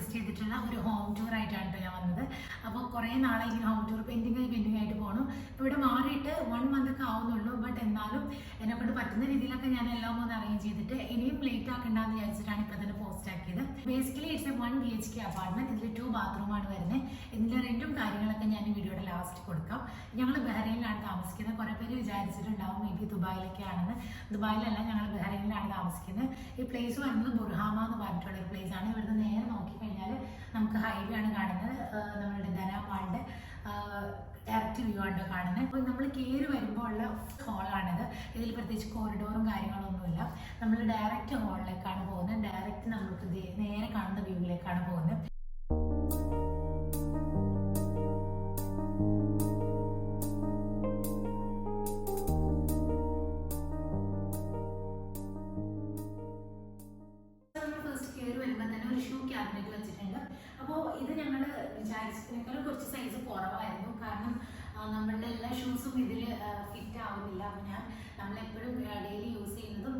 Suggest ചെയ്തിട്ടുള്ള ഒരു home tour ആയിട്ടാണ് ഞാൻ വന്നത്. അപ്പോൾ കുറേ നാളെ ഇങ്ങനെ ഹോം ടൂർ പെയിൻറ്റിങ് ആയിട്ട് പോകണം. ഇപ്പോൾ ഇവിടെ മാറിയിട്ട് 1 month ഒക്കെ ആവുന്നുള്ളൂ. ബട്ട് എന്നാലും എന്നെക്കൊണ്ട് പറ്റുന്ന രീതിയിലൊക്കെ ഞാൻ എല്ലാം ഒന്ന് അറേഞ്ച് ചെയ്തിട്ട് ഇനിയും ലേറ്റ് ആക്കണ്ടെന്ന് വിചാരിച്ചിട്ടാണ് ഇപ്പോൾ തന്നെ പോസ്റ്റ് ആക്കിയത്. Basically it's A 1 BHK apartment. ഇതിൽ 2 ബാത്റൂമാണ് വരുന്നത്. ഇതിൻ്റെ റെൻറ്റും കാര്യങ്ങളൊക്കെ ഞാൻ ഈ വീഡിയോയുടെ ലാസ്റ്റ് കൊടുക്കാം. ഞങ്ങൾ ബഹ്റൈനിലാണ് താമസിക്കുന്നത്. കുറേ പേര് വിചാരിച്ചിട്ടുണ്ടാവും മേ ബി ദുബായിലൊക്കെ ആണെന്ന്. ദുബായിലല്ല, ഞങ്ങൾ ബഹ്റൈനിലാണ് താമസിക്കുന്നത്. ഈ പ്ലേസ് വരുന്നത് ബുർഹാമ എന്ന് പറഞ്ഞിട്ടുള്ള ഒരു പ്ലേസ് ആണ്. ഇവിടുന്ന് നേരെ നോക്കിക്കഴിഞ്ഞാൽ നമുക്ക് ഹൈവേ ആണ് കാണുന്നത്. നമ്മളുടെ ധനാമാളിൻ്റെ ഡയറക്റ്റ് വ്യൂ ആണ് കാണുന്നത്. അപ്പോൾ നമ്മൾ കയറി വരുമ്പോൾ ഉള്ള ഹോളാണിത്. ഇതിൽ പ്രത്യേകിച്ച് കോറിഡോറും കാര്യങ്ങളൊന്നുമില്ല. നമ്മൾ ഡയറക്റ്റ് ഹോളിലേക്കാണ് പോകുന്നത്. ഡയറക്റ്റ് നമുക്ക് നേരെ കാണുന്ന വ്യൂവിലേക്കാണ് പോകുന്നത്. അപ്പോൾ ഇത് ഞങ്ങൾ വിചാരിച്ചതിനേക്കാളും കുറച്ച് സൈസ് കുറവായിരുന്നു. കാരണം നമ്മളുടെ എല്ലാ ഷൂസും ഇതിൽ ഫിറ്റ് ആവുന്നില്ല. അപ്പോൾ നമ്മളെപ്പോഴും ഡെയിലി യൂസ് ചെയ്യുന്നതും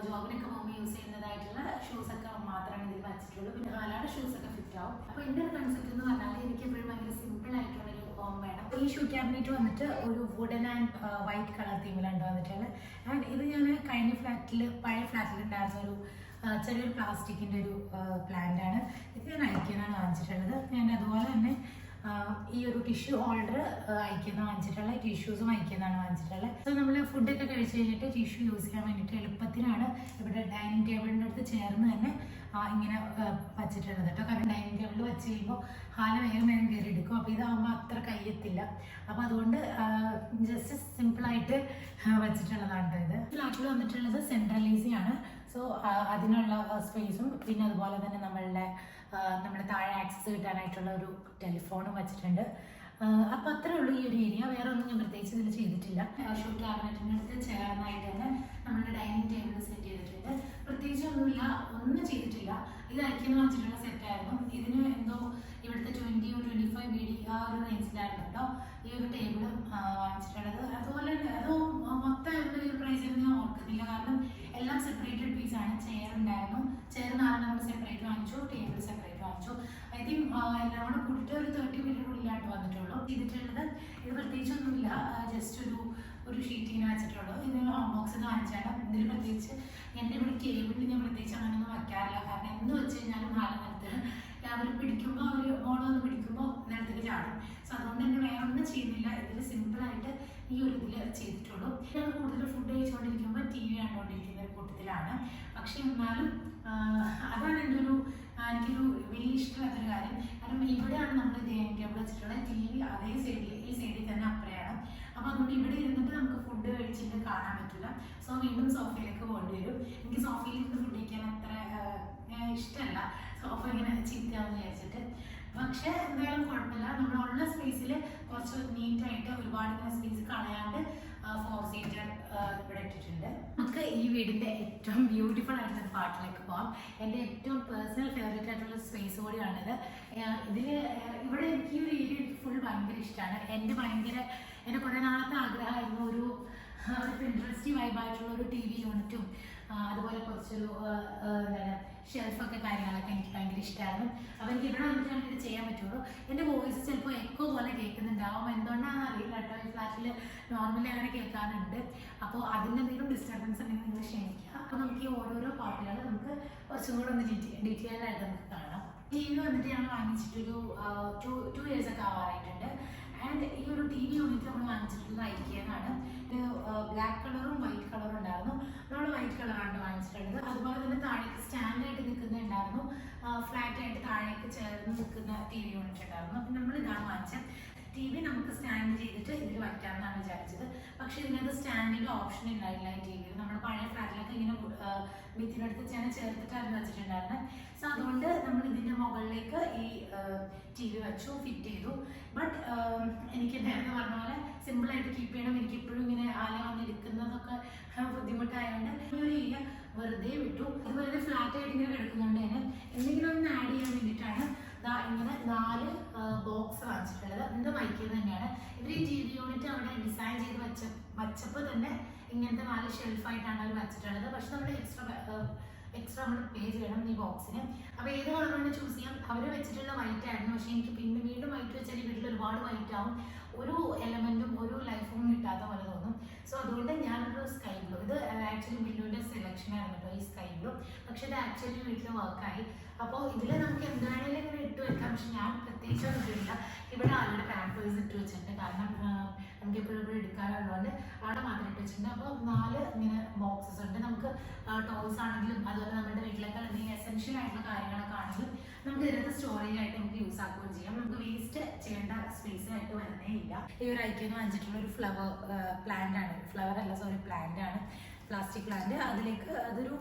ജോബിനൊക്കെ പോകുമ്പോൾ യൂസ് ചെയ്യുന്നതായിട്ടുള്ള ഷൂസൊക്കെ മാത്രമാണ് ഇതിൽ വച്ചിട്ടുള്ളൂ. പിന്നെ നാലാട് ഷൂസൊക്കെ ഫിറ്റ് ആവും. അപ്പോൾ എൻ്റെ ഒരു കൺസെപ്റ്റ് എന്ന് പറഞ്ഞാൽ എനിക്ക് എപ്പോഴും ഭയങ്കര സിമ്പിൾ ആയിട്ടുള്ളൊരു ഹോം വേണം. ഈ ഷൂ ക്യാബിനറ്റ് വന്നിട്ട് ഒരു വുഡൻ ആൻഡ് വൈറ്റ് കളർ തീമിലാണ് വന്നിട്ടുള്ളത്. ആൻഡ് ഇത് ഞാൻ കഴിഞ്ഞ പഴയ ഫ്ലാറ്റിൽ ഉണ്ടായിരുന്ന ഒരു ചെറിയൊരു പ്ലാസ്റ്റിക്കിൻ്റെ ഒരു പ്ലാന്റ് ആണ്. ഇത് ഞാൻ അയക്കാനാണ് വാങ്ങിച്ചിട്ടുള്ളത്. ഞാൻ അതുപോലെ തന്നെ ഈ ഒരു ടിഷ്യൂ ഹോൾഡർ അയക്കുന്ന വാങ്ങിച്ചിട്ടുള്ളത്. ടിഷ്യൂസും അയക്കുന്നതാണ് വാങ്ങിച്ചിട്ടുള്ളത്. സോ നമ്മൾ ഫുഡൊക്കെ കഴിച്ച് കഴിഞ്ഞിട്ട് ടിഷ്യൂ യൂസ് ചെയ്യാൻ വേണ്ടിയിട്ട് എളുപ്പത്തിനാണ് ഇവിടെ ഡൈനിങ് ടേബിളിൻ്റെ അടുത്ത് ചേർന്ന് തന്നെ ഇങ്ങനെ വച്ചിട്ടുള്ളത് കേട്ടോ. കാരണം ഡൈനിങ് ടേബിളിൽ വെച്ച് കഴിയുമ്പോൾ ഹാല വേഗം കയറി എടുക്കും. അപ്പോൾ ഇതാകുമ്പോൾ അത്ര കയ്യെത്തില്ല. അപ്പോൾ അതുകൊണ്ട് ജസ്റ്റ് സിമ്പിളായിട്ട് വച്ചിട്ടുള്ളതാണ് കേട്ടോ. ഇത് ഫ്ലാറ്റിൽ വന്നിട്ടുള്ളത് സെൻട്രൽ AC ആണ്. സോ അതിനുള്ള സ്പേസും പിന്നെ അതുപോലെ തന്നെ നമ്മുടെ താഴെ ആക്സസ് കിട്ടാനായിട്ടുള്ള ഒരു ടെലിഫോണും വെച്ചിട്ടുണ്ട്. അപ്പോൾ അത്രേ ഉള്ളൂ ഈ ഒരു ഏരിയ. വേറെ ഒന്നും ഞാൻ പ്രത്യേകിച്ച് ഇതിൽ ചെയ്തിട്ടില്ല. ഷൂ ക്യാബിനറ്റിൻ്റെ അടുത്ത് ചേർന്നായിട്ട് തന്നെ നമ്മുടെ ഡൈനിങ് ടേബിൾ സെറ്റ് ചെയ്തിട്ടുണ്ട്. പ്രത്യേകിച്ച് ഒന്നും ചെയ്തിട്ടില്ല. ഇത് അയക്കുന്ന വാങ്ങിച്ചിട്ടുള്ള സെറ്റായിരുന്നു. ഇതിന് എന്തോ ഇവിടുത്തെ 20 or 25 BD ആ ഒരു റേഞ്ചിലായിരുന്നു കേട്ടോ ഈ ഒരു ടേബിളും വാങ്ങിച്ചിട്ടുള്ളത്. അതുപോലെ അതോ മൊത്തം ഈ ഒരു പ്രൈസ് ഞാൻ ഓർക്കുന്നില്ല. കാരണം എല്ലാം സെപ്പറേറ്റഡ് പീസാണ്. ചെയർ ഉണ്ടായിരുന്നു. ചെയർ 4 നമ്മൾ സെപ്പറേറ്റ് വാങ്ങിച്ചു. ടേബിൾ സെപ്പറേറ്റ് വാങ്ങിച്ചു. ഐ തിങ്ക് എല്ലാം കൂടെ കൂട്ടിയിട്ട് ഒരു 30 BD ഉള്ളിലായിട്ട് വന്നിട്ടുള്ളൂ. ചെയ്തിട്ടുള്ളത് ഇത് പ്രത്യേകിച്ചൊന്നുമില്ല. ജസ്റ്റ് ഒരു ഷീറ്റ് ഇങ്ങനെ വെച്ചിട്ടുള്ളൂ. ഇത് ബോക്സിൽ നിന്ന് വാങ്ങിച്ചാണ്. ഇതിൽ പ്രത്യേകിച്ച് എൻ്റെ ഇവിടെ ടേബിളിൽ ഞാൻ പ്രത്യേകിച്ച് അങ്ങനെയൊന്നും വയ്ക്കാറില്ല. കാരണം എന്ത് വെച്ച് കഴിഞ്ഞാലും നാളെ നിലത്തിന് അവർ പിടിക്കുമ്പോൾ മോളൊന്ന് പിടിക്കുമ്പോൾ നിലത്തേക്ക് ചാടും. സോ അതുകൊണ്ട് തന്നെ വേറെ ഒന്നും ചെയ്യുന്നില്ല. ഇതിൽ സിമ്പിളായിട്ട് ഈ ഒരു ഇതിൽ ചെയ്തിട്ടുള്ളൂ. ഞാൻ കൂടുതൽ ഫുഡ് കഴിച്ചുകൊണ്ടിരിക്കുമ്പോൾ TV കണ്ടുകൊണ്ടിരിക്കുന്ന ഒരു കൂട്ടത്തിലാണ്. പക്ഷെ എന്നാലും അതാണ് എനിക്കൊരു വലിയ ഇഷ്ടമില്ലാത്തൊരു കാര്യം. കാരണം ഇവിടെയാണ് നമ്മൾ ഡൈനിങ് ടേബിൾ വെച്ചിട്ടുള്ള TV അതേ സൈഡിൽ ഈ സൈഡിൽ തന്നെ അപ്പുറയാണ്. അപ്പോൾ അതുകൊണ്ട് ഇവിടെ ഇരുന്നിട്ട് നമുക്ക് ഫുഡ് കഴിച്ചിട്ട് കാണാൻ പറ്റില്ല. സോ വീണ്ടും സോഫയിലേക്ക് പോകേണ്ടി വരും. എനിക്ക് സോഫയിൽ ഇരുന്ന് ഫുഡ് കഴിക്കാൻ അത്ര ഇഷ്ടമല്ല. സോഫ ഇങ്ങനെ ചീത്തയാണെന്ന് വിചാരിച്ചിട്ട്. പക്ഷെ എന്തായാലും കുഴപ്പമില്ല. നമ്മളുള്ള സ്പേസിൽ കുറച്ച് നീറ്റായിട്ട് ഒരുപാട് സ്പേസ് കളയാണ്ട് 4 സീറ്റർ ഇവിടെ ഇട്ടിട്ടുണ്ട്. നമുക്ക് ഈ വീടിൻ്റെ ഏറ്റവും ബ്യൂട്ടിഫുൾ ആയിട്ടുള്ള പാർട്ടിലേക്ക് പോകാം. എൻ്റെ ഏറ്റവും പേഴ്സണൽ ഫേവറേറ്റ് ആയിട്ടുള്ള സ്പേസ് കൂടിയാണിത്. ഇവിടെ എനിക്ക് ഈ ഒരു ഏരിയ എനിക്ക് ഫുൾ ഭയങ്കര ഇഷ്ടമാണ്. എൻ്റെ കുറേ നാളത്തെ ആഗ്രഹമായിരുന്നു ഒരു ഇൻട്രസ്റ്റി വൈബായിട്ടുള്ള ഒരു TV യൂണിറ്റും അതുപോലെ കുറച്ചൊരു ഷെൽഫൊക്കെ കാര്യങ്ങളൊക്കെ എനിക്ക് ഭയങ്കര ഇഷ്ടമായിരുന്നു. അപ്പോൾ എനിക്ക് ഇവിടെ വന്നിട്ടാണ് ഇത് ചെയ്യാൻ പറ്റുള്ളൂ. എൻ്റെ വോയിസ് ചിലപ്പോൾ എക്കോ പോലെ കേൾക്കുന്നുണ്ടാവും. എന്തുകൊണ്ടാണെന്ന് അറിയില്ല കേട്ടോ. ഈ ഫ്ലാറ്റിൽ നോർമലി അങ്ങനെ കേൾക്കാറുണ്ട്. അപ്പോൾ അതിൻ്റെ എന്തെങ്കിലും ഡിസ്റ്റർബൻസ് ഉണ്ടെങ്കിൽ നിങ്ങൾ ക്ഷമിക്കുക. അപ്പോൾ നമുക്ക് ഈ ഓരോരോ പാർട്ടുകൾ നമുക്ക് കുറച്ചും കൂടെ ഒന്ന് ഡീറ്റെയിൽ ആയിട്ട് നമുക്ക് കാണാം. TV വന്നിട്ട് ഞങ്ങൾ വാങ്ങിച്ചിട്ടൊരു 2 years ഒക്കെ ആവാറായിട്ടുണ്ട്. ആൻഡ് ഈ ഒരു TV യൂണിറ്റ് നമ്മൾ വാങ്ങിച്ചിട്ടുള്ളത് IKEA-ന്നാണ്. ബ്ലാക്ക് കളറും വൈറ്റ് കളറും ഉണ്ടായിരുന്നു. നമ്മൾ വൈറ്റ് കളറാണ് വാങ്ങിച്ചിട്ടുള്ളത്. അതുപോലെ തന്നെ താഴേക്ക് സ്റ്റാൻഡായിട്ട് നിൽക്കുന്നുണ്ടായിരുന്നു. ഫ്ലാറ്റായിട്ട് താഴേക്ക് ചേർന്ന് നിൽക്കുന്ന TV യൂണിറ്റ് ഉണ്ടായിരുന്നു. അപ്പം നമ്മൾ ഇതാണ് വാങ്ങിച്ചത്. TV നമുക്ക് സ്റ്റാൻഡ് ചെയ്തിട്ട് ഇതിൽ വയ്ക്കാമെന്നാണ് വിചാരിച്ചത്. പക്ഷേ ഇതിനകത്ത് സ്റ്റാൻഡിൻ്റെ ഓപ്ഷൻ ഉണ്ടായില്ല ഈ TV. നമ്മൾ പഴയ ഫ്ലാറ്റിലൊക്കെ ഇങ്ങനെ ഭിത്തിനടുത്ത് ചേർത്തിട്ടാണ് വെച്ചിട്ടുണ്ടായിരുന്നത്. സോ അതുകൊണ്ട് നമ്മൾ ഇതിൻ്റെ മുകളിലേക്ക് ഈ TV വെച്ചു, ഫിറ്റ് ചെയ്തു. ബട്ട് എനിക്ക് നേരത്തെ പറഞ്ഞ പോലെ സിമ്പിളായിട്ട് കീപ്പ് ചെയ്യണം. എനിക്ക് ഇപ്പോഴും ഇങ്ങനെ ആല വന്നെടുക്കുന്നതൊക്കെ ബുദ്ധിമുട്ടായതുകൊണ്ട് ഈ ഒരു ഏരിയ വെറുതെ വിട്ടു. ഇതുപോലെ ഫ്ലാറ്റായിട്ട് ഇങ്ങനെ കിടക്കുന്നുണ്ട്. തന്നെ എന്തെങ്കിലും ഒന്ന് ആഡ് ചെയ്യാൻ വേണ്ടിയിട്ടാണ് ഇങ്ങനെ 4 ബോക്സ് വാങ്ങിച്ചിട്ടുള്ളത്. ഇത് IKEA തന്നെയാണ്. ഇവർ ഈ TV യൂണിറ്റ് അവിടെ ഡിസൈൻ ചെയ്ത് വച്ചപ്പോൾ തന്നെ ഇങ്ങനത്തെ 4 ഷെൽഫായിട്ടാണ് അവർ വെച്ചിട്ടുള്ളത്. പക്ഷെ നമ്മുടെ എക്സ്ട്രാ നമ്മൾ പേ ചെയ്യണം ഈ ബോക്സിന്. അപ്പോൾ ഏത് കളറാണ് ചൂസ് ചെയ്യാം. അവർ വെച്ചിട്ടുള്ള വൈറ്റ് ആയിരുന്നു, പക്ഷേ എനിക്ക് പിന്നെ വീണ്ടും വൈറ്റ് വെച്ചാൽ വീട്ടിൽ ഒരുപാട് വൈറ്റ് ആവും, ഒരു എലമെൻറ്റും ഒരു ലൈഫും കിട്ടാത്ത പോലെ തോന്നും. സോ അതുകൊണ്ട് ഞാനൊരു സ്കൈ ബ്ലൂ, ഇത് ആക്ച്വലി ബില്ലുവിൻ്റെ സെലക്ഷൻ ആയിരുന്നു കേട്ടോ ഈ സ്കൈ ബ്ലൂ. പക്ഷേ ഇത് ആക്ച്വലി വീട്ടിൽ വർക്കായി. അപ്പോൾ ഇതിൽ നമുക്ക് എന്താണെങ്കിലും ഇങ്ങനെ ഇട്ട് വെക്കാം, പക്ഷെ ഞാൻ പ്രത്യേകിച്ചൊന്നും ഇട്ടില്ല. ഇവിടെ ആളുടെ പാമ്പേഴ്സ് ഇട്ട് വെച്ചിട്ടുണ്ട്, കാരണം നമുക്ക് എപ്പോഴും ഇവിടെ എടുക്കാനുള്ളതുകൊണ്ട് അവിടെ മാത്രം ഇട്ട് വെച്ചിട്ടുണ്ട്. അപ്പോൾ 4 ഇങ്ങനെ ബോക്സസ് ഉണ്ട്. നമുക്ക് ടോയ്സ് ആണെങ്കിലും അതുപോലെ നമ്മുടെ വീട്ടിലൊക്കെ എന്തെങ്കിലും എസെൻഷ്യൽ ആയിട്ടുള്ള കാര്യങ്ങളൊക്കെ ആണെങ്കിലും നമുക്ക് ഇതിനകത്ത് സ്റ്റോറേജ് ആയിട്ട് നമുക്ക് യൂസ് ആക്കുകയും ചെയ്യാം. നമുക്ക് വേസ്റ്റ് ചെയ്യേണ്ട സ്പേസ് ആയിട്ട് വരുന്നേ ഇല്ല. ഈ ഒരു ഐക്യം വാങ്ങിച്ചിട്ടുള്ള ഒരു ഫ്ലവർ പ്ലാന്റ് ആണ്, ഫ്ലവർ അല്ല സോറി പ്ലാന്റ് ആണ്, പ്ലാസ്റ്റിക് പ്ലാന്റ്. അതിലേക്ക്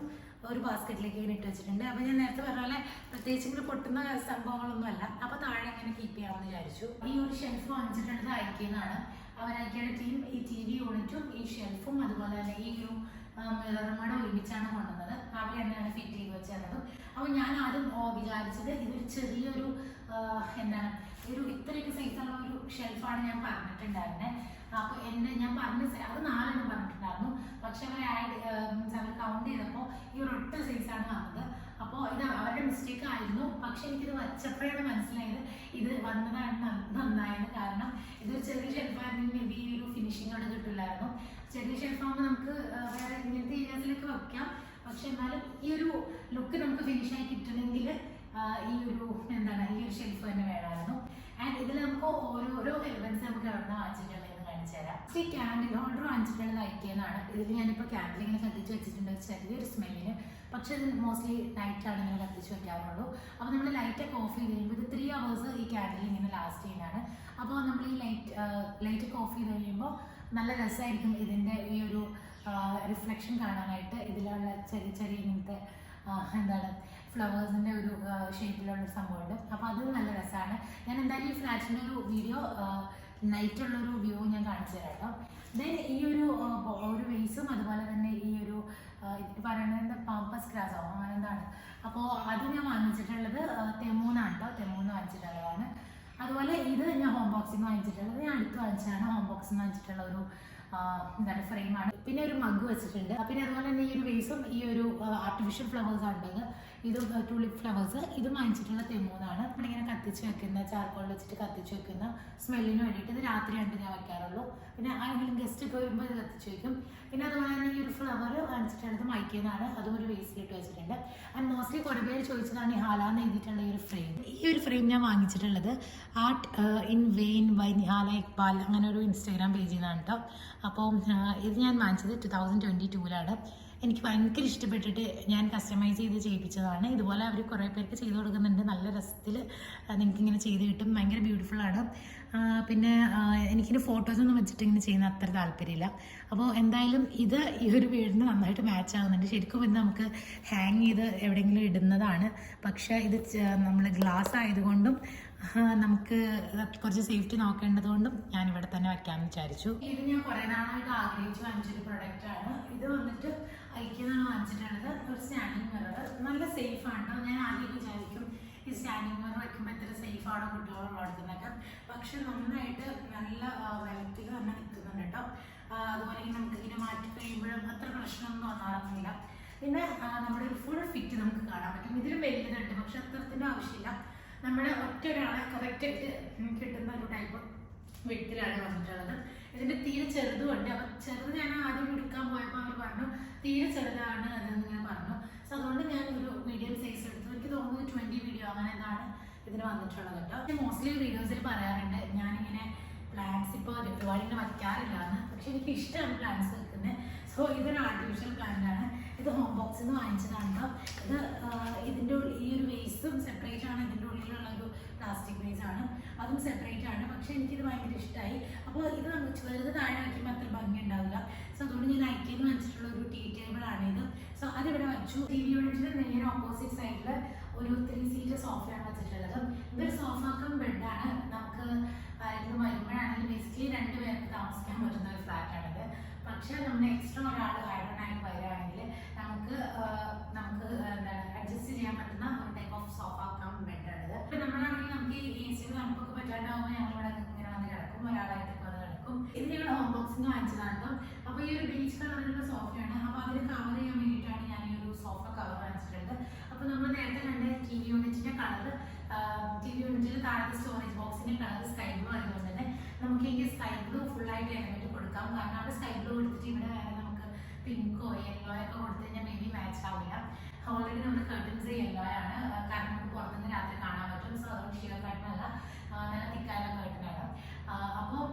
ഒരു ബാസ്ക്കറ്റിലേക്ക് ഇങ്ങനെ ഇട്ട് വെച്ചിട്ടുണ്ട്. അപ്പോൾ ഞാൻ നേരത്തെ പറഞ്ഞ പോലെ പ്രത്യേകിച്ച് ഇങ്ങനെ പൊട്ടുന്ന സംഭവങ്ങളൊന്നും അല്ല. അപ്പോൾ താഴെ ഇങ്ങനെ കീപ്പ് ചെയ്യാമെന്ന് വിചാരിച്ചു. ഈ ഒരു ഷെൽഫ് വാങ്ങിച്ചിട്ടുള്ളത് ഐക്യന്നാണ്. അവർ ഐക്യയുടെ ടീം ഈ TV യൂണിറ്റും ഈ ഷെൽഫും അതുപോലെ തന്നെ ഈ ഒരു മിററും കൂടെ ഒരുമിച്ചാണ് കൊണ്ടുവന്നത്. അവർ തന്നെയാണ് ഫിറ്റ് ചെയ്ത് വെച്ചിരുന്നത്. അപ്പോൾ ഞാൻ ആദ്യം വിചാരിച്ചത് ഇതൊരു ചെറിയൊരു എന്താണ് ഒരു ഇത്രയൊക്കെ സൈസുള്ള ഒരു ഷെൽഫാണ് ഞാൻ പറഞ്ഞിട്ടുണ്ടായിരുന്നത്. അപ്പോൾ ഞാൻ പറഞ്ഞ അത് 4 പറഞ്ഞിട്ടുണ്ടായിരുന്നു, പക്ഷെ അവർ കൗണ്ട് ചെയ്തപ്പോൾ ഈ ഒരു ഒറ്റ സൈസാണ് വന്നത്. അപ്പോൾ ഇത് അവരുടെ മിസ്റ്റേക്ക് ആയിരുന്നു. പക്ഷെ എനിക്കിത് വച്ചപ്പോഴാണ് മനസ്സിലായത് ഇത് വന്നതാണ് നന്നായത്. കാരണം ഇതൊരു ചെറിയ ഷെൽഫായിരുന്നെങ്കിൽ മേ ബി ഈ ഒരു ഫിനിഷിംഗ് അവിടെ കിട്ടില്ലായിരുന്നു. ചെറിയ ഷെൽഫാകുമ്പോൾ നമുക്ക് വേറെ ഇങ്ങനത്തെ ഏരിയാസിലൊക്കെ വെക്കാം, പക്ഷെ എന്നാലും ഈ ഒരു ലുക്ക് നമുക്ക് ഫിനിഷായി കിട്ടണമെങ്കിൽ ഈ ഒരു ഈ ഒരു ഷെൽഫ് തന്നെ വേണമായിരുന്നു. ആൻഡ് ഇതിൽ നമുക്ക് ഓരോരോ എലമെന്റ്സ് നമുക്ക് എവിടെ നിന്ന് വാങ്ങിച്ചിട്ടുള്ളതെന്ന് കാണിച്ചു തരാം. ഈ ക്യാൻഡിൽ ഹോൾഡർ വാങ്ങിച്ചിട്ടുള്ളത് ഐക്യന്നാണ്. ഇതിൽ ഞാനിപ്പോൾ ക്യാൻഡിൽ ഇങ്ങനെ കത്തിച്ച് വെച്ചിട്ടുണ്ട് ചെറിയൊരു സ്മെല്ലിന്. പക്ഷെ ഇത് മോസ്റ്റ്ലി നൈറ്റാണ് ഇങ്ങനെ കത്തിച്ച് വെക്കാറുള്ളൂ. അപ്പോൾ നമ്മൾ ലൈറ്റൊക്കെ ഓഫ് ചെയ്ത് കഴിയുമ്പോൾ ഇത് 3 hours ഈ ക്യാൻഡിൽ ഇങ്ങനെ ലാസ്റ്റ് ചെയ്യുന്നതാണ്. അപ്പോൾ നമ്മൾ ഈ ലൈറ്റൊക്കെ ഓഫ് ചെയ്ത് കഴിയുമ്പോൾ നല്ല രസമായിരിക്കും ഇതിൻ്റെ ഈ ഒരു റിഫ്ലക്ഷൻ കാണാനായിട്ട്. ഇതിലുള്ള ചെറിയ ചെറിയ ഇങ്ങനത്തെ ഫ്ലവേഴ്സിൻ്റെ ഒരു ഷേപ്പിലുള്ള സംഭവമുണ്ട്. അപ്പോൾ അത് നല്ല രസമാണ്. ഞാൻ എന്തായാലും ഈ ഫ്ലാറ്റിൻ്റെ ഒരു വീഡിയോ നൈറ്റുള്ളൊരു വ്യൂ ഞാൻ കാണിച്ചു തരാം കേട്ടോ. ദെൻ ഈ ഒരു വേസും അതുപോലെ തന്നെ ഈ ഒരു പറയുന്നത് പാമ്പസ് ഗ്രാസോ അങ്ങനെ എന്താണ്. അപ്പോൾ അത് ഞാൻ വാങ്ങിച്ചിട്ടുള്ളത് തെമൂന്നാണ് കേട്ടോ, തെമൂന്ന് വാങ്ങിച്ചിട്ടുള്ളതാണ്. അതുപോലെ ഇത് ഞാൻ ഹോം ബോക്സിൽ നിന്ന് വാങ്ങിച്ചിട്ടുള്ളത്, ഞാൻ അടുത്ത് വാങ്ങിച്ചതാണ്. ഹോം ബോക്സിൽ നിന്ന് വാങ്ങിച്ചിട്ടുള്ള ഒരു ഫ്രെയിമാണ്. പിന്നെ ഒരു മഗ് വെച്ചിട്ടുണ്ട്. പിന്നെ അതുപോലെ തന്നെ ഈ ഒരു വേസും ഈ ഒരു ആർട്ടിഫിഷ്യൽ ഫ്ലവേഴ്സ് ആണുള്ളത്. ഇത് ടൂലിപ്പ് ഫ്ലവേഴ്സ്, ഇത് വാങ്ങിച്ചിട്ടുള്ള തെമൂന്നാണ്. നമ്മളിങ്ങനെ കത്തിച്ച് വെക്കുന്ന ചാർക്കോൾ വെച്ചിട്ട് കത്തിച്ച് വെക്കുന്ന സ്മെല്ലിന് വേണ്ടിയിട്ട്. ഇത് രാത്രിയാണ് ഞാൻ വയ്ക്കാറുള്ളൂ. പിന്നെ ആരെങ്കിലും ഗസ്റ്റ് ഒക്കെ വരുമ്പോൾ ഇത് കത്തിച്ച് വയ്ക്കും. പിന്നെ അതുപോലെ തന്നെ ഈ ഒരു ഫ്ലവർ വാങ്ങിച്ചിട്ടുള്ളത് മൈക്കെന്നാണ്, അതും ഒരു വേസ്റ്റിലിട്ട് വെച്ചിട്ടുണ്ട്. ആൻഡ് മോസ്റ്റ്ലി കുറേ പേര് ചോദിച്ചതാണ് ഈ ഹാലാന്ന് എഴുതിയിട്ടുള്ള ഈ ഒരു ഫ്രെയിം. ഈ ഒരു ഫ്രെയിം ഞാൻ വാങ്ങിച്ചിട്ടുള്ളത് art in vein by Nihala Iqbal, അങ്ങനെ ഒരു ഇൻസ്റ്റാഗ്രാം പേജിൽ നിന്നാണ് കേട്ടോ. അപ്പോൾ ഇത് ഞാൻ വാങ്ങിച്ചത് 2022 എനിക്ക് ഭയങ്കര ഇഷ്ടപ്പെട്ടിട്ട് ഞാൻ കസ്റ്റമൈസ് ചെയ്ത് ചെയ്യിപ്പിച്ചതാണ്. ഇതുപോലെ അവർ കുറേ പേർക്ക് ചെയ്ത് കൊടുക്കുന്നുണ്ട്. നല്ല രസത്തിൽ നിങ്ങൾക്കിങ്ങനെ ചെയ്ത് കിട്ടും. ഭയങ്കര ബ്യൂട്ടിഫുള്ളാണ്. പിന്നെ എനിക്കിൻ്റെ ഫോട്ടോസൊന്നും വെച്ചിട്ട് ഇങ്ങനെ ചെയ്യുന്ന അത്ര താല്പര്യമില്ല. അപ്പോൾ എന്തായാലും ഇത് ഈ ഒരു വീടിന് നന്നായിട്ട് മാച്ച് ആകുന്നുണ്ട്. ശരിക്കും ഇത് നമുക്ക് ഹാങ് ചെയ്ത് എവിടെയെങ്കിലും ഇടുന്നതാണ്. പക്ഷേ ഇത് നമ്മൾ ഗ്ലാസ് ആയതുകൊണ്ടും നമുക്ക് കുറച്ച് സേഫ്റ്റി നോക്കേണ്ടതുകൊണ്ടും ഞാൻ ഇവിടെ തന്നെ വയ്ക്കാമെന്ന് വിചാരിച്ചു. ഇത് ഞാൻ കുറേ നാളായിട്ട് ആഗ്രഹിച്ച് വാങ്ങിച്ചൊരു പ്രൊഡക്റ്റാണ്. ഇത് വന്നിട്ട് ഐക്യന്നാണ് വാങ്ങിച്ചിട്ടുള്ളത്. ഒരു സ്റ്റാൻഡിങ് മിറർ, നല്ല സേഫാണ്. ഞാൻ ആദ്യം വിചാരിക്കും ഈ സ്റ്റാൻഡിങ് മിറർ വയ്ക്കുമ്പോൾ എത്ര സേഫാണോ കുട്ടികളോട് വളർത്തുന്നതൊക്കെ. പക്ഷെ നന്നായിട്ട് നല്ല വെള്ളത്തിൽ തന്നെ നിൽക്കുന്നുണ്ട് കേട്ടോ. അതുപോലെ നമുക്ക് ഇങ്ങനെ മാറ്റി കഴിയുമ്പോഴും അത്ര പ്രശ്നമൊന്നും തോന്നാറൊന്നുമില്ല. പിന്നെ നമ്മുടെ ഒരു ഫുൾ ഫിറ്റ് നമുക്ക് കാണാൻ പറ്റും. ഇതിലും വലുതുണ്ട്, പക്ഷെ അത്രത്തിൻ്റെ ആവശ്യമില്ല. നമ്മുടെ ഒറ്റ ഒരാളെ കറക്റ്റായിട്ട് കിട്ടുന്ന ഒരു ടൈപ്പ് വിട്ടിലാണ് വന്നിട്ടുള്ളത്. ഇതിൻ്റെ തീരെ ചെറുതുമുണ്ട്. അപ്പം ചെറുത് ഞാൻ ആദ്യം എടുക്കാൻ പോയപ്പോൾ അവർ പറഞ്ഞു തീരെ ചെറുതാണ് അതെന്ന് ഞാൻ പറഞ്ഞു. സോ അതുകൊണ്ട് ഞാൻ ഒരു മീഡിയം സൈസ് എടുത്തു. എനിക്ക് തോന്നുന്നു 20 വീഡിയോ അങ്ങനെ എന്താണ് ഇതിന് വന്നിട്ടുള്ളത് കേട്ടോ. മോസ്റ്റ്ലി വീഡിയോസിൽ പറയാറുണ്ട് ഞാനിങ്ങനെ പ്ലാന്റ്സ് ഇപ്പോൾ ഒരുപാട് ഇങ്ങനെ വയ്ക്കാറില്ലാന്ന്. പക്ഷെ എനിക്ക് ഇഷ്ടമാണ് പ്ലാന്റ്സ് വെക്കുന്നത്. സോ ഇതൊരു ആർട്ടിഫിഷ്യൽ പ്ലാന്റ് ആണ്. ഇത് ഹോം ബോക്സിൽ നിന്ന് വാങ്ങിച്ചതാണ് കേട്ടോ. ഇത് ഇതിൻ്റെ ഈ ഒരു വേസ്റ്റും സെപ്പറേറ്റ് ആണ്. ഇതിൻ്റെ ഉള്ളിലുള്ള ഒരു പ്ലാസ്റ്റിക് വേസ് ആണ്, അതും സെപ്പറേറ്റ് ആണ്. പക്ഷെ എനിക്കിത് ഭയങ്കര ഇഷ്ടമായി. അപ്പോൾ ഇത് നമുക്ക് ചെറുത് താഴെ വയ്ക്കുമ്പോൾ അത്ര ഭംഗി ഉണ്ടാവില്ല. സോ അതുകൊണ്ട് ഞാൻ ഐക്യം വാങ്ങിച്ചിട്ടുള്ള ഒരു ടീ ടേബിൾ ആണിത്. സോ അതിവിടെ വെച്ചു. TV യൂണിറ്റിന് നേരെ ഓപ്പോസിറ്റ് സൈഡിൽ ഒരു 3 സീറ്റ് സോഫയാണ് വെച്ചിട്ടുള്ളത്. ഇതൊരു സോഫ കം ബെഡാണ്. നമുക്ക് ആരെങ്കിലും വരുമ്പോഴാണെങ്കിലും ബേസിക്കലി 2 പേർക്ക് താമസിക്കാൻ പറ്റുന്ന ഒരു ഫ്ലാറ്റാണിത്. പക്ഷെ നമ്മൾ എക്സ്ട്രാ ഒരാൾ ആയിട്ട് വരികയാണെങ്കിൽ നമുക്ക് അഡ്ജസ്റ്റ് ചെയ്യാൻ പറ്റുന്ന ഒരു ടൈപ്പ് ഓഫ് സോഫ കം ബെഡാണിത്. ഇപ്പം നമ്മളാണെങ്കിൽ നമുക്ക് ഈ AC നമുക്കൊക്കെ പറ്റാണ്ടാവുമ്പോൾ ഞങ്ങളിവിടെ ഇങ്ങനെ വന്ന് കിടക്കും, ഒരാളായിട്ടൊക്കെ വന്ന് കിടക്കും. ഇത് ഞങ്ങൾ ഹോം ബോക്സിന് വാങ്ങിച്ചതാണ് കേട്ടോ. അപ്പോൾ ഈ ഒരു ബീച്ച് കളറിലുള്ള സോഫയാണ്. അപ്പോൾ അതിന് കവർ ചെയ്യാൻ വേണ്ടിയിട്ടാണ് ഞാൻ ഈ ഒരു സോഫ കവർ വാങ്ങിച്ചിട്ടുള്ളത്. താഴത്തെ സ്റ്റോറേജ് ബോക്സിന്റെ കളർ സ്കൈ ബ്ലൂ ആയതുകൊണ്ട് തന്നെ നമുക്ക് ഈ സ്കൈ ബ്ലൂ ഫുൾ ആയിട്ട് ഇറങ്ങിയിട്ട് കൊടുക്കാം. കാരണം അവിടെ സ്കൈ ബ്ലൂ കൊടുത്തിട്ട് ഇവിടെ വേറെ നമുക്ക് പിങ്കോ യെല്ലോ ഒക്കെ കൊടുത്തു കഴിഞ്ഞാൽ മേ ബി മാച്ച് ആവില്ല. ഓൾറെഡി നമ്മുടെ കർട്ടൻസ് യെല്ലോ ആണ്, കാരണം നമുക്ക് പുറത്തുനിന്ന് രാത്രി കാണാൻ പറ്റും. സോ അതുകൊണ്ട് ഷിയർ കർട്ടൻ അല്ല, നല്ല തിക്കായ കർട്ടനാണ്. അപ്പോൾ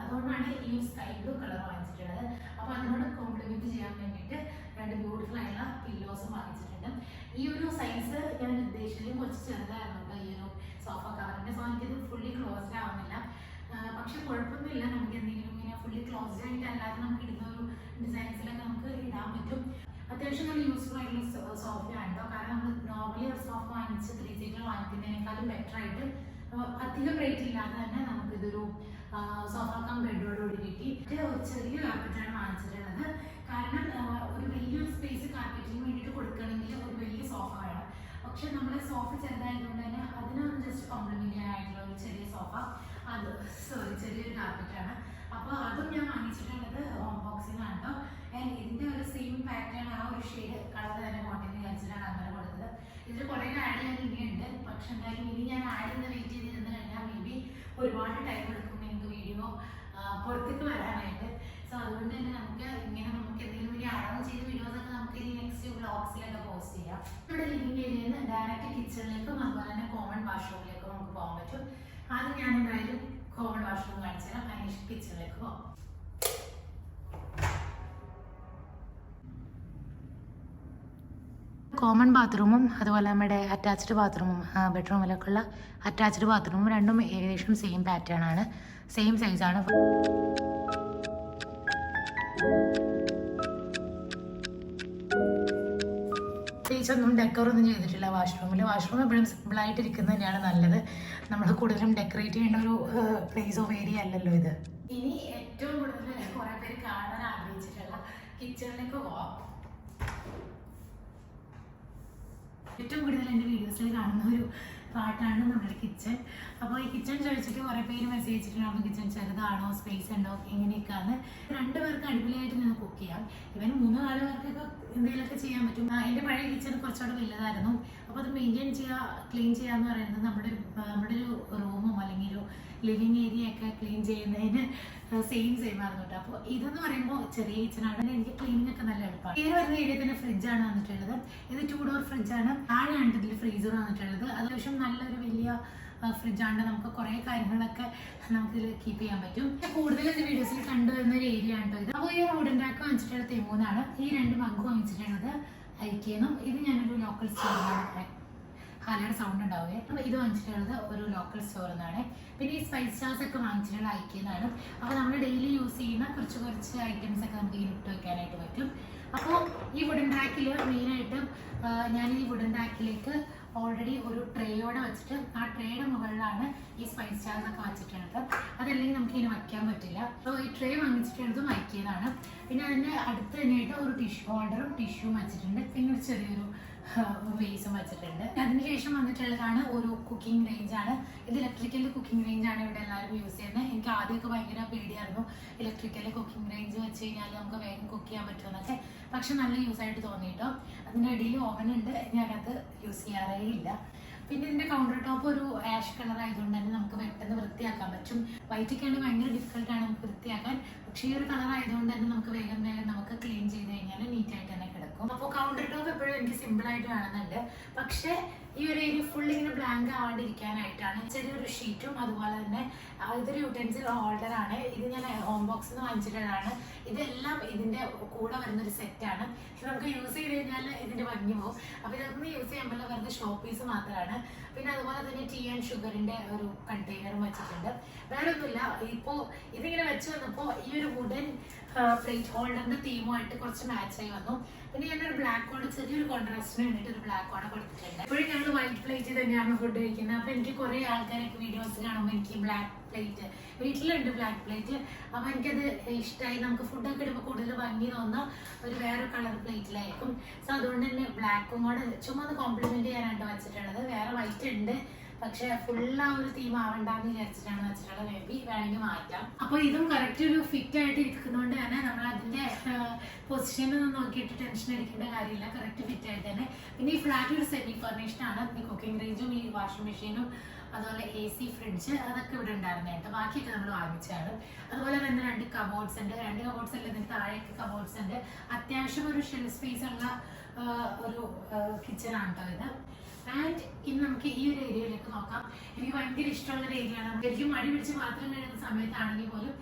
അതുകൊണ്ടാണ് ഈ സ്കൈ ബ്ലൂ കളർ വാങ്ങിച്ചിട്ടുള്ളത്. അപ്പോൾ അതിനോട് കോംപ്ലിമെന്റ് ചെയ്യാൻ വേണ്ടിയിട്ട് 2 ബ്യൂട്ടിഫുൾ ആയിട്ടുള്ള പില്ലോസും വാങ്ങിച്ചിട്ടുണ്ട്. ഈ ഒരു സൈസ് ഞാൻ ഉദ്ദേശിച്ചത് കുറച്ച് ചെറുതായിരുന്നു കേട്ടോ, ഈ ഒരു സോഫ കവറിന്റെ. സോ എനിക്കിത് ഫുള്ളി ക്ലോസ്ഡ് ആവുന്നില്ല. പക്ഷെ കുഴപ്പമൊന്നുമില്ല, നമുക്ക് എന്തെങ്കിലും ഇങ്ങനെ ഫുള്ളി ക്ലോസ്ഡ് ആയിട്ട് അല്ലാതെ നമുക്ക് ഇടുന്ന ഒരു ഡിസൈൻസിലൊക്കെ നമുക്ക് ഇടാൻ പറ്റും. അത്യാവശ്യം നല്ല യൂസ്ഫുൾ ആയിട്ടുള്ള സോഫയാണ് കേട്ടോ. കാരണം നമ്മൾ നോർമലി ഒരു സോഫ വാങ്ങിച്ച് 3 സീറ്റർ വാങ്ങിക്കുന്നതിനേക്കാളും ബെറ്റർ ആയിട്ട് അധികം റേറ്റ് ഇല്ലാതെ തന്നെ നമുക്കിതൊരു സോഫ കം ബെഡോടുകൂടി കിട്ടി. ഒരു ചെറിയ കാർപ്പറ്റാണ് വാങ്ങിച്ചിട്ടുള്ളത്. കാരണം ഒരു വലിയൊരു സ്പേസ് കാർപ്പറ്റിന് വേണ്ടിയിട്ട് കൊടുക്കണമെങ്കിൽ ഒരു വലിയ സോഫ വേണം. പക്ഷെ നമ്മുടെ സോഫ ചെറുതായതുകൊണ്ട് തന്നെ അതിനൊന്ന് ജസ്റ്റ് കോംപ്ലിമെന്റ് ചെയ്യാനായിട്ടുള്ള ഒരു ചെറിയ സോഫ, അത് ചെറിയൊരു കാർപ്പറ്റാണ്. അപ്പോൾ അതും ഞാൻ വാങ്ങിച്ചിട്ടുള്ളത് ഹോം ബോക്സിനാണ് കേട്ടോ. ഇതിന്റെ ഒരു സെയിം പാറ്റേൺ, ആ ഒരു ഷെയ്ഡ് കളർ തന്നെ കോട്ടൺ കഴിച്ചിട്ടാണ് അങ്ങനെ കൊടുത്തത്. ഇതിൽ കുറേ ആഡ് ചെയ്യാൻ ഇനിയുണ്ട്. പക്ഷെ എന്തായാലും ഇനി ഞാൻ ആഡ് ചെയ്യുന്ന വെയിറ്റ് ചെയ്തിരുന്നു കഴിഞ്ഞാൽ മേ ബി ഒരുപാട് ടൈം എടുക്കും എനിക്ക് വീഡിയോ പുറത്തേക്ക് വരാനായിട്ട്. സോ അതുകൊണ്ട് തന്നെ നമുക്ക് എന്തെങ്കിലും വീഡിയോ ആഡ് ചെയ്ത വീഡിയോസൊക്കെ നമുക്ക് ഇനി നെക്സ്റ്റ് വ്ളോഗ്സിലൊക്കെ പോസ്റ്റ് ചെയ്യാം. നമ്മുടെ ലിവിംഗ് ഏരിയയിൽ നിന്ന് ഡയറക്റ്റ് കിച്ചണിലേക്കും അതുപോലെ തന്നെ കോമൺ വാഷ്റൂമിലേക്കും നമുക്ക് പോകാൻ പറ്റും. ആദ്യം ഞാൻ എന്തായാലും കോമൺ വാഷ്റൂം കാണിച്ചു തരാം, അതിന് കിച്ചണിലേക്ക് പോകാം. കോമൺ ബാത്റൂമും അതുപോലെ നമ്മുടെ അറ്റാച്ച്ഡ് ബാത്റൂമും ബെഡ്റൂമിലൊക്കെ ഉള്ള അറ്റാച്ച്ഡ് ബാത്റൂമും രണ്ടും ഏകദേശം സെയിം പാറ്റേൺ ആണ്, സെയിം സൈസാണ്. പ്രത്യേകിച്ചൊന്നും ഡെക്കറൊന്നും ചെയ്തിട്ടില്ല വാഷ്റൂമിൽ. വാഷ്റൂം എപ്പോഴും സിമ്പിളായിട്ടിരിക്കുന്നത് തന്നെയാണ് നല്ലത്. നമ്മൾ കൂടുതലും ഡെക്കറേറ്റ് ചെയ്യേണ്ട ഒരു പ്ലേസ് ഓഫ് ഏരിയ അല്ലല്ലോ ഇത്. ഇനി ഏറ്റവും കൂടുതൽ കുറെ പേര് കാണാൻ ആഗ്രഹിച്ചിട്ടുള്ള കിച്ചണിലേക്ക് പോവാം. ഏറ്റവും കൂടുതൽ എൻ്റെ വീഡിയോസിൽ കാണുന്ന ഒരു പാർട്ടാണ് നമ്മുടെ കിച്ചൺ. അപ്പോൾ ഈ കിച്ചൺ ചോദിച്ചിട്ട് കുറേ പേര് മെസ്സേജ് ചെയ്തിട്ടുണ്ടാവും, കിച്ചൺ ചെറുതാണോ, സ്പേസ് ഉണ്ടോ, എങ്ങനെയൊക്കെയാണ്. 2 പേർക്ക് അടിപൊളിയായിട്ട് നിന്ന് കുക്ക് ചെയ്യാം. ഇവൻ 3-4 പേർക്കൊക്കെ എന്തെങ്കിലുമൊക്കെ ചെയ്യാൻ പറ്റും. എൻ്റെ പഴയ കിച്ചൺ കുറച്ചുകൂടെ വലുതായിരുന്നു. അപ്പോൾ അത് മെയിൻറ്റെയിൻ ചെയ്യുക, ക്ലീൻ ചെയ്യുക എന്ന് പറയുന്നത് നമ്മുടെ ഒരു റൂമും അല്ലെങ്കിൽ ഒരു ലിവിങ് ഏരിയ ഒക്കെ ക്ലീൻ ചെയ്യുന്നതിന് സെയിം ആയിരുന്നു കേട്ടോ. അപ്പോൾ ഇതെന്ന് പറയുമ്പോൾ ചെറിയ കിച്ചണാണ്, എനിക്ക് ക്ലീനിങ് ഒക്കെ നല്ല എളുപ്പമാണ്. ഈ വരുന്ന ഏരിയ തന്നെ ഫ്രിഡ്ജാണ് വന്നിട്ടുള്ളത്. ഇത് 2 ഡോർ ഫ്രിഡ്ജാണ്. താഴെയാണ് ഇതിൽ ഫ്രീസർ വന്നിട്ടുള്ളത്. അത്യാവശ്യം നല്ലൊരു വലിയ ഫ്രിഡ്ജാണ്. നമുക്ക് കുറേ കാര്യങ്ങളൊക്കെ നമുക്കിതിൽ കീപ്പ് ചെയ്യാൻ പറ്റും. കൂടുതൽ വീഡിയോസിൽ കണ്ടുവരുന്ന ഒരു ഏരിയ ആണ് കേട്ടോ ഇത്. അപ്പോൾ ഈ വുഡൻ റാക്ക് വാങ്ങിച്ചിട്ടുള്ളത് തെങ്ങൂന്നാണ്. ഈ 2 മഗ് വാങ്ങിച്ചിട്ടുള്ളത് ഐക്കിയെന്നും. ഇത് ഞാനൊരു ലോക്കൽ സ്റ്റോറിലാണ്, ഹാലയുടെ സൗണ്ട് ഉണ്ടാവുകയെ. അപ്പോൾ ഇത് വാങ്ങിച്ചിട്ടുള്ളത് ഒരു ലോക്കൽ സ്റ്റോറിൽ നിന്നാണ്. പിന്നെ ഈ സ്പൈസ് സ്റ്റാർസ് ഒക്കെ വാങ്ങിച്ചിട്ടുള്ള ഐക്കിയെന്നാണ്. അപ്പോൾ നമ്മൾ ഡെയിലി യൂസ് ചെയ്യുന്ന കുറച്ച് ഐറ്റംസ് ഒക്കെ നമുക്ക് ഇട്ട് വെക്കാനായിട്ട് പറ്റും. അപ്പോൾ ഈ വുഡൻ റാക്കിൽ മെയിനായിട്ടും ഞാൻ ഈ വുഡൻ റാക്കിലേക്ക് ഓൾറെഡി ഒരു ട്രേയോടെ വെച്ചിട്ട് ആ ട്രേയുടെ മുകളിലാണ് ഈ സ്പൈസ് സ്റ്റാർസ് ഒക്കെ വെച്ചിട്ടുള്ളത്. അതല്ലെങ്കിൽ നമുക്ക് ഇതിന് വയ്ക്കാൻ പറ്റില്ല. അപ്പോൾ ഈ ട്രേ വാങ്ങിച്ചിട്ടുള്ളതും ഐക്കിയതാണ്. പിന്നെ അതിൻ്റെ അടുത്ത് തന്നെയായിട്ട് ഒരു ടിഷ്യൂ ഹോൾഡറും ടിഷ്യൂവും വെച്ചിട്ടുണ്ട്. പിന്നെ ഒരു ചെറിയൊരു വേസും വെച്ചിട്ടുണ്ട്. അതിനുശേഷം വന്നിട്ടുള്ളതാണ് ഒരു കുക്കിംഗ് റേഞ്ചാണ്. ഇത് ഇലക്ട്രിക്കൽ കുക്കിംഗ് റേഞ്ചാണ് ഇവിടെ എല്ലാവരും യൂസ് ചെയ്യുന്നത്. എനിക്ക് ആദ്യമൊക്കെ ഭയങ്കര പേടിയായിരുന്നു ഇലക്ട്രിക്കൽ കുക്കിംഗ് റേഞ്ച് വെച്ച് കഴിഞ്ഞാൽ നമുക്ക് വേഗം കുക്ക് ചെയ്യാൻ പറ്റുമെന്നൊക്കെ. പക്ഷെ നല്ല യൂസ് ആയിട്ട് തോന്നിയിട്ടോ. അതിൻ്റെ ഇടയിൽ ഓവൻ ഉണ്ട്, ഞാനത് യൂസ് ചെയ്യാറേ ഇല്ല. പിന്നെ ഇതിന്റെ കൗണ്ടർ ടോപ്പ് ഒരു ആഷ് കളർ ആയതുകൊണ്ട് തന്നെ നമുക്ക് പെട്ടെന്ന് വൃത്തിയാക്കാൻ പറ്റും. വൈറ്റൊക്കെയാണെങ്കിൽ ഭയങ്കര ഡിഫിക്കൽട്ടാണ് നമുക്ക് വൃത്തിയാക്കാൻ. പക്ഷേ ഈ ഒരു കളർ ആയതുകൊണ്ട് തന്നെ നമുക്ക് വേഗം നമുക്ക് ക്ലീൻ ചെയ്ത് കഴിഞ്ഞാൽ നീറ്റായിട്ട് തന്നെ കിടക്കും. അപ്പോൾ കൗണ്ടർ ടോപ്പ് എപ്പോഴും എനിക്ക് സിമ്പിൾ ആയിട്ട് വേണമെന്നുണ്ട്. പക്ഷേ ഈ ഒരു ഏരിയ ഫുൾ ഇങ്ങനെ ബ്ലാങ്ക് ആവാണ്ടിരിക്കാനായിട്ടാണ് ചെറിയൊരു ഷീറ്റും അതുപോലെ തന്നെ ഇതൊരു യൂട്ടൻസിൽ ഹോൾഡറാണ്. ഇത് ഞാൻ ഹോം ബോക്സിൽ നിന്ന് വാങ്ങിച്ചിട്ടുള്ളതാണ്. ഇതെല്ലാം ഇതിന്റെ കൂടെ വരുന്നൊരു സെറ്റാണ്. പക്ഷെ നമുക്ക് യൂസ് ചെയ്ത് കഴിഞ്ഞാൽ ഇതിന്റെ ഭംഗി പോകും. അപ്പോൾ ഇതൊന്നും യൂസ് ചെയ്യാൻ പറ്റില്ല, വെറുതെ ഷോ പീസ് മാത്രമാണ്. പിന്നെ അതുപോലെ തന്നെ ടീ ആൻഡ് ഷുഗറിന്റെ ഒരു കണ്ടെയ്നറും വെച്ചിട്ടുണ്ട്. വേറെ ഒന്നുമില്ല. ഇപ്പോൾ ഇതിങ്ങനെ വെച്ച് വന്നപ്പോൾ ഈ ഒരു വുഡൻ പ്ലേറ്റ് ഹോൾഡറിന്റെ തീമുമായിട്ട് കുറച്ച് മാച്ചായി വന്നു. പിന്നെ ഞാനൊരു ബ്ലാക്ക് കോഡ് ചെറിയൊരു കോൺട്രാസ്റ്റിന് വേണ്ടിയിട്ട് ഒരു ബ്ലാക്ക് കോഡ് കൊടുത്തിട്ടുണ്ട്. എപ്പോഴും ഞങ്ങൾ വൈറ്റ് പ്ലേറ്റ് തന്നെയാണ് ഫുഡ് കഴിക്കുന്നത്. അപ്പോൾ എനിക്ക് കുറേ ആൾക്കാരൊക്കെ വീഡിയോസ് കാണുമ്പോൾ എനിക്ക് ബ്ലാക്ക് പ്ലേറ്റ് വീട്ടിലുണ്ട് ബ്ലാക്ക് പ്ലേറ്റ്. അപ്പോൾ എനിക്കത് ഇഷ്ടമായി. നമുക്ക് ഫുഡൊക്കെ ഇടുമ്പോൾ കൂടുതൽ ഭംഗി തോന്നുന്ന ഒരു വേറെ കളർ പ്ലേറ്റിലായിരിക്കും. സോ അതുകൊണ്ട് തന്നെ ബ്ലാക്കും കൂടെ ചുമ്മാ ഒന്ന് കോംപ്ലിമെന്റ് ചെയ്യാനായിട്ട് വെച്ചിട്ടുള്ളത്. വേറെ വൈറ്റ് ഉണ്ട്, പക്ഷെ ഫുൾ ആ ഒരു തീം ആവണ്ടെന്ന് വിചാരിച്ചിട്ടാണ് വെച്ചിട്ടുള്ള മേ ബി വേണമെങ്കിൽ മാറ്റാം. അപ്പോൾ ഇതും കറക്റ്റ് ഒരു ഫിറ്റ് ആയിട്ട് ഇരിക്കുന്നതുകൊണ്ട് തന്നെ നമ്മൾ അതിന്റെ പൊസിഷനൊന്നും നോക്കിയിട്ട് ടെൻഷൻ അടിക്കേണ്ട കാര്യമില്ല, കറക്റ്റ് ഫിറ്റ് ആയിട്ട് തന്നെ. പിന്നെ ഈ ഫ്ലാറ്റ് ഒരു സെമി ഫർണിഷ്ഡ് ആണ്. ഈ കുക്കിംഗ് റേഞ്ചും ഈ വാഷിംഗ് മെഷീനും അതുപോലെ AC, ഫ്രിഡ്ജ് അതൊക്കെ ഇവിടെ ഉണ്ടായിരുന്നായിട്ട്, ബാക്കിയൊക്കെ നമ്മൾ വാങ്ങിച്ചാണ്. അതുപോലെ തന്നെ 2 കബോർഡ്സ് ഉണ്ട്. 2 കബോർഡ്സ് അല്ല, ഇതിന് താഴേക്ക് കബോർഡ്സ് ഉണ്ട്. അത്യാവശ്യം ഒരു ഷെൽഫ് സ്പേസ് ഉള്ള ഒരു കിച്ചൺ ആണ് കേട്ടോ ഇത്. ആൻഡ് ഇനി നമുക്ക് ഈ ഒരു ഏരിയയിലേക്ക് നോക്കാം. എനിക്ക് ഭയങ്കര ഇഷ്ടമുള്ള ഒരു ഏരിയ ആണ്. എനിക്ക് മടി പിടിച്ച് പാത്രം കഴിയുന്ന സമയത്താണെങ്കിൽ പോലും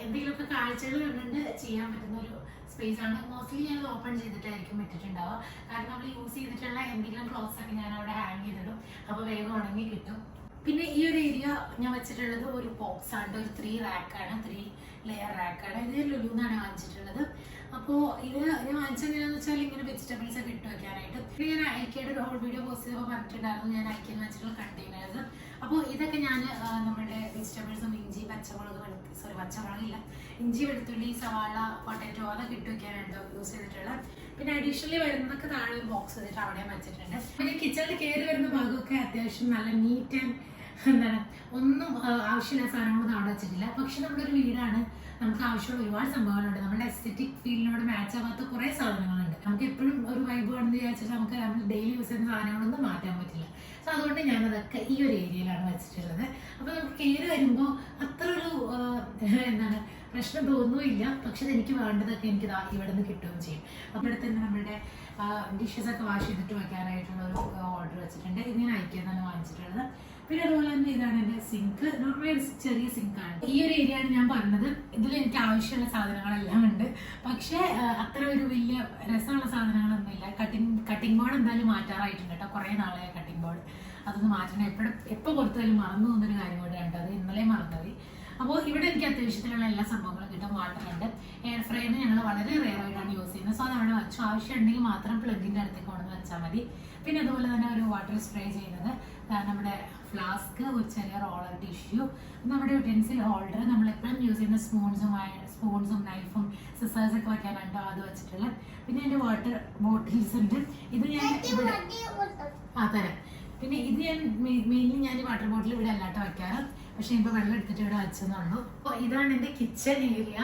എന്തെങ്കിലുമൊക്കെ കാഴ്ചകൾ കണ്ടുകൊണ്ട് ചെയ്യാൻ പറ്റുന്ന ഒരു സ്പേസ് ആണ്. മോസ്റ്റ്ലി ഞാൻ ഓപ്പൺ ചെയ്തിട്ടായിരിക്കും ഇട്ടിട്ടുണ്ടാവുക. കാരണം നമ്മൾ യൂസ് ചെയ്തിട്ടുള്ള എന്തെങ്കിലും ക്ലോത്ത്സ് ഒക്കെ ഞാൻ അവിടെ ഹാങ് ചെയ്തിടും, അപ്പോൾ വേഗം ഉണങ്ങി കിട്ടും. പിന്നെ ഈ ഒരു ഏരിയ ഞാൻ വെച്ചിട്ടുള്ളത് ഒരു ബോക്സ് ആണ്, ഒരു 3 റാക്കാണ്, 3 ലെയർ റാക്കാണ്. ഇത് ലുലുന്നാണ് വാങ്ങിച്ചിട്ടുള്ളത്. അപ്പോൾ ഇത് ഞാൻ വാങ്ങിച്ചെങ്ങനെയാണെന്ന് വെച്ചാൽ ഇങ്ങനെ വെജിറ്റബിൾസ് ഒക്കെ ഇട്ട് വെക്കാനായിട്ട്. പിന്നെ ഞാൻ ഐക്കയുടെ ഒരു ഹോൾ വീഡിയോ പോസ്റ്റ് ചെയ്തപ്പോൾ പറഞ്ഞിട്ടുണ്ടായിരുന്നു ഞാൻ ഐക്കയിൽ വെച്ചിട്ടുള്ള കണ്ടെയ്നേഴ്സ്. അപ്പോൾ ഇതൊക്കെ ഞാൻ നമ്മുടെ വെജിറ്റബിൾസും ഇഞ്ചി, പച്ചമുളകില്ല, ഇഞ്ചി, വെളുത്തുള്ളി, സവാള, പൊട്ടാറ്റോ അതൊക്കെ ഇട്ട് വെക്കാനായിട്ട് യൂസ് ചെയ്തിട്ടുള്ളത്. പിന്നെ അഡീഷണലി വരുന്നതൊക്കെ താഴെ ഒരു ബോക്സ് ചെയ്തിട്ട് അവിടെ വെച്ചിട്ടുണ്ട്. പിന്നെ കിച്ചണിൽ കയറി വരുന്ന ഭാഗമൊക്കെ അത്യാവശ്യം നല്ല നീറ്റ് ആൻഡ് എന്താണ് ഒന്നും ആവശ്യമില്ല സാധനങ്ങളൊന്നും അവിടെ വെച്ചിട്ടില്ല. പക്ഷെ നമ്മുടെ ഒരു വീടാണ്, നമുക്ക് ആവശ്യമുള്ള ഒരുപാട് സംഭവങ്ങളുണ്ട്. നമ്മുടെ എസ്തെറ്റിക് ഫീൽഡിനോട് മാച്ച് ആവാത്ത കുറേ സാധനങ്ങളുണ്ട്. നമുക്ക് എപ്പോഴും ഒരു വൈബ് വേണമെന്ന് വിചാരിച്ചിട്ട് നമുക്ക് നമ്മൾ ഡെയിലി യൂസ് ചെയ്യുന്ന സാധനങ്ങളൊന്നും മാറ്റാൻ പറ്റില്ല. സോ അതുകൊണ്ട് ഞാനതൊക്കെ ഈ ഒരു ഏരിയയിലാണ് വെച്ചിട്ടുള്ളത്. അപ്പോൾ നമുക്ക് കയറി വരുമ്പോൾ അത്ര ഒരു എന്താണ് പ്രശ്നം തോന്നുന്നില്ല. പക്ഷെ എനിക്ക് വേണ്ടതൊക്കെ എനിക്ക് ഇവിടെ നിന്ന് കിട്ടുകയും ചെയ്യും. അപ്പോൾ ഇവിടെ തന്നെ നമ്മുടെ ഡിഷസ് ഒക്കെ വാഷ് ചെയ്തിട്ട് വെക്കാനായിട്ടുള്ള ഒരു ഓർഡർ വെച്ചിട്ടുണ്ട്. ഇത് ഞാൻ അയക്കാന്നാണ് വാങ്ങിച്ചിട്ടുള്ളത്. പിന്നെ അതുപോലെ തന്നെ ഇതാണ് എൻ്റെ സിങ്ക്. നോർമലി ചെറിയ സിങ്കാണ്. ഈ ഒരു ഏരിയ ആണ് ഞാൻ പറഞ്ഞത്. ഇതിൽ എനിക്ക് ആവശ്യമുള്ള സാധനങ്ങളെല്ലാം ഉണ്ട്. പക്ഷേ അത്ര ഒരു വലിയ രസമുള്ള സാധനങ്ങളൊന്നുമില്ല. കട്ടിംഗ് ബോർഡ് എന്തായാലും മാറ്റാറായിട്ടുണ്ട് കേട്ടോ. കുറേ നാളായ കട്ടിംഗ് ബോർഡ്, അതൊന്ന് മാറ്റണം. എപ്പോൾ കൊടുത്താലും മറന്നു പോകുന്നൊരു കാര്യം കൂടെ ഉണ്ട്. അത് ഇന്നലെ മറന്നത്. അപ്പോൾ ഇവിടെ എനിക്ക് അത്യാവശ്യത്തിനുള്ള എല്ലാ സംഭവങ്ങളും കിട്ടും. വാട്ടർ ഉണ്ട്. എയർ ഫ്രയർ ഞങ്ങൾ വളരെ റെയർ ആയിട്ടാണ് യൂസ് ചെയ്യുന്നത്. സോ അത് അവിടെ വെച്ചു. ആവശ്യം ഉണ്ടെങ്കിൽ മാത്രം പ്ലഗിൻ്റെ അടുത്തേക്ക് കൊണ്ടുവന്ന് വെച്ചാൽ മതി. പിന്നെ അതുപോലെ തന്നെ ഒരു വാട്ടർ സ്പ്രേ ചെയ്യുന്നത്, നമ്മുടെ ഫ്ലാസ്ക്, ഒരു ചെറിയ റോളർ ടിഷ്യൂ, നമ്മുടെ യുട്ടൻസിൽ ഹോൾഡർ, നമ്മളെപ്പോഴും യൂസ് ചെയ്യുന്ന സ്പൂൺസും നൈഫും സിസേഴ്സ് ഒക്കെ വെക്കാനുണ്ടോ അത് വെച്ചിട്ടുള്ള. പിന്നെ എൻ്റെ വാട്ടർ ബോട്ടിൽസ് ഉണ്ട്. ഇത് ഞാൻ ഇവിടെ തരാം. പിന്നെ ഇത് ഞാൻ മെയിൻലി ഞാൻ വാട്ടർ ബോട്ടിൽ ഇവിടെ അല്ലാട്ടോ വെക്കാറ്. പക്ഷെ ഇപ്പോൾ വെള്ളം എടുത്തിട്ട് ഇവിടെ വെച്ചെന്നുള്ളൂ. അപ്പോൾ ഇതാണ് എൻ്റെ കിച്ചൺ ഏരിയ.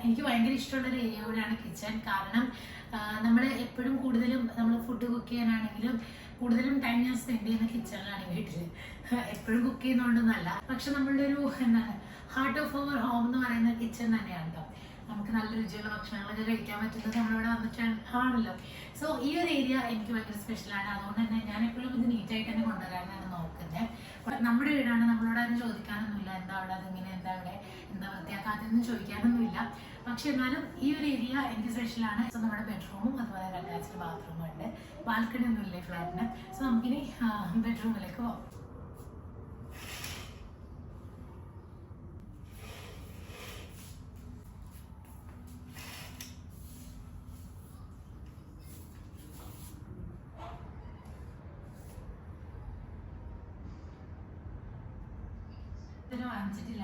എനിക്ക് ഭയങ്കര ഇഷ്ടമുള്ളൊരു ഏരിയ കൂടെയാണ് കിച്ചൺ. കാരണം നമ്മൾ എപ്പോഴും കൂടുതലും നമ്മൾ ഫുഡ് കുക്ക് ചെയ്യാനാണെങ്കിലും കൂടുതലും ടൈം ഞാൻ സ്പെൻഡ് ചെയ്യുന്ന കിച്ചണിലാണ് വീട്ടിൽ. എപ്പോഴും കുക്ക് ചെയ്യുന്നതുകൊണ്ടൊന്നല്ല, പക്ഷെ നമ്മളുടെ ഒരു എന്താണ് ഹാർട്ട് ഓഫ് അവർ ഹോം എന്ന് പറയുന്ന കിച്ചൺ തന്നെയാണ് കേട്ടോ. നമുക്ക് നല്ല രുചിയുള്ള ഭക്ഷണങ്ങളൊക്കെ കഴിക്കാൻ പറ്റുന്നത് നമ്മളിവിടെ വന്നിട്ടാണ് ആണല്ലോ. സോ ഈ ഒരു ഏരിയ എനിക്ക് ഭയങ്കര സ്പെഷ്യലാണ്. അതുകൊണ്ട് തന്നെ ഞാൻ എപ്പോഴും ഇത് നീറ്റായിട്ട് തന്നെ കൊണ്ടുവരാനാണ് നോക്കുന്നത്. നമ്മുടെ വീടാണ്, നമ്മളോട് ആരും ചോദിക്കാനൊന്നുമില്ല എന്താ അവിടെ അതിങ്ങനെ, എന്താ അവിടെ എന്താ വൃത്തിയാക്കാത്തെന്ന് ചോദിക്കാനൊന്നുമില്ല. പക്ഷെ എന്നാലും ഈ ഒരു ഏരിയ എനിക്ക് സ്പെഷ്യലാണ്. സോ നമ്മുടെ ബെഡ്റൂമും അതുപോലെ അറ്റാച്ച്ഡ് ബാത്റൂമും ഉണ്ട്. ബാൽക്കണി ഒന്നും ഇല്ലേ ഫ്ലാറ്റിന്. സോ നമുക്കിനി ബെഡ്റൂമിലേക്ക് പോകാം. വാങ്ങിച്ചിട്ടില്ല.